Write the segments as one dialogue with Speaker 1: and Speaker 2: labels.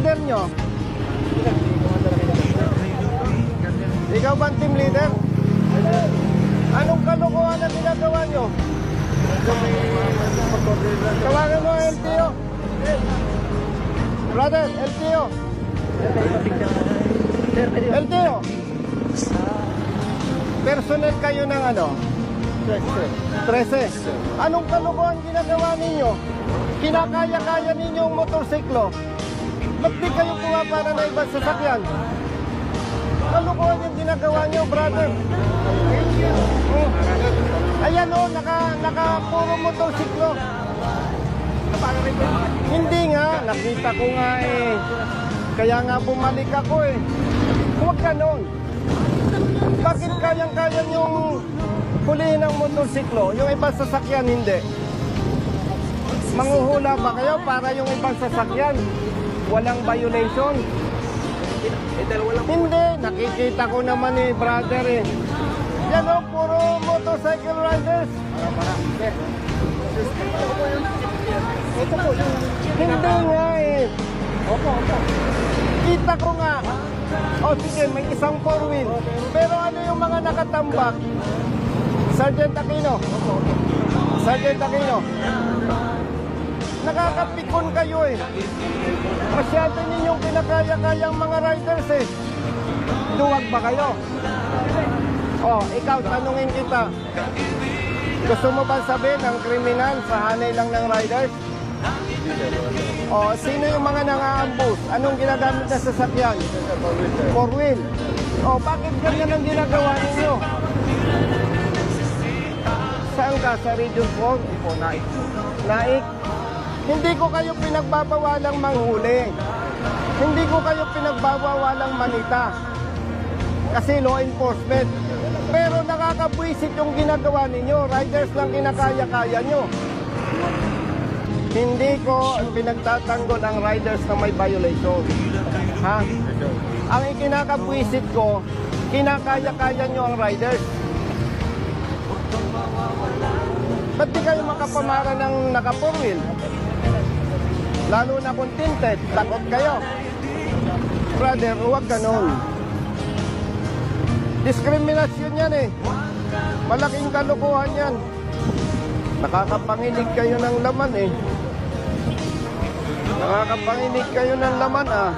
Speaker 1: leader nyo? Ikaw ba ang team leader? Anong kalokohan na ginagawa nyo? Tawagan mo ang LTO. Brother, LTO. LTO. Personnel kayo ng ano? 13. Anong kalokohan ginagawa ninyo? Kinakaya-kaya ninyo ang motorsiklo. Ba't di kayo pumapara na ibang sasakyan? Kalokohan yung ginagawa nyo, brother. Ayan o, naka puro motorsiklo. Hindi nga, nakita ko nga eh. Kaya nga bumalik ako eh. Huwag ganon. Bakit kayang-kaya yung hulihin ng motorsiklo? Yung ibang sasakyan hindi. Manghuhula ba kayo para yung ibang sasakyan walang violation? Hindi, nakikita ko naman eh, brother eh. Yan o, puro motorcycle riders. Hindi nga eh. Kita ko nga. O sige, may isang 4-wheel. Pero ano yung mga nakatambak? Sergeant Aquino. Sergeant Aquino. Nakakapikon kayo eh. Masyado ninyong kinakaya-kayang mga riders eh. Duwag ba kayo? Oh, ikaw, tanungin kita. Gusto mo ba sabihin ang kriminal sa hanay lang ng riders? Oh, sino yung mga nang-aambus? Anong ginagamit na sasakyan? 4-wheel. Oh, bakit ganyan ang ginagawa ninyo? Saan ka? Sa Region 4? Naik. Naik? Hindi ko kayo pinagbabawalang manghuli. Hindi ko kayo pinagbabawalang manita. Kasi law enforcement. Pero nakakabwisit yung ginagawa ninyo. Riders lang kinakaya-kaya nyo. Hindi ko pinagtatanggol ang riders na may violation. Ha? Ang ikinakabwisit ko, kinakaya-kaya nyo ang riders. Ba't di kayo makapamara ng naka-4-wheel? Lalo na kung tinted, takot kayo. Brother, huwag ganon. Diskriminasyon yan eh. Malaking kalukuhan yan. Nakakapanginig kayo ng laman eh. Nakakapanginig kayo ng laman ah.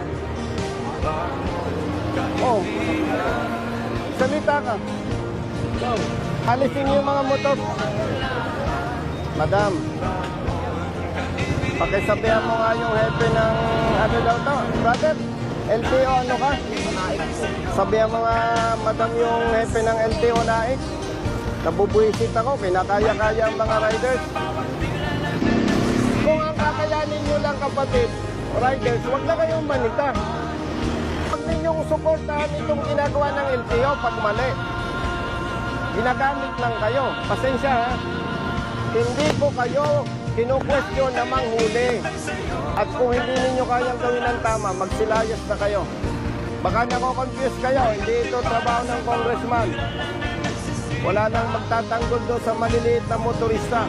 Speaker 1: Oh. Salita ka. Halisin niyo yung mga motor. Madam, pakisabihan mo nga yung hepe ng ano daw to, brother, LTO ano ka? Sabihan mo nga madam yung hepe ng LTO Naik. Nabubuisit ako, kinakaya-kaya ang mga riders. Kung ang kakayanin nyo lang kapatid, riders, huwag na kayong manita. Huwag ninyong suportahan itong ginagawa ng LTO pag mali. Ginagamit lang kayo. Pasensya ha. Hindi ko kayo kinu-question na manghuli. At kung hindi ninyo kayang gawin ng tama, magsilayas na kayo. Baka nako-confuse kayo, hindi ito trabaho ng congressman. Wala nang magtatanggol doon sa maliliit na motorista.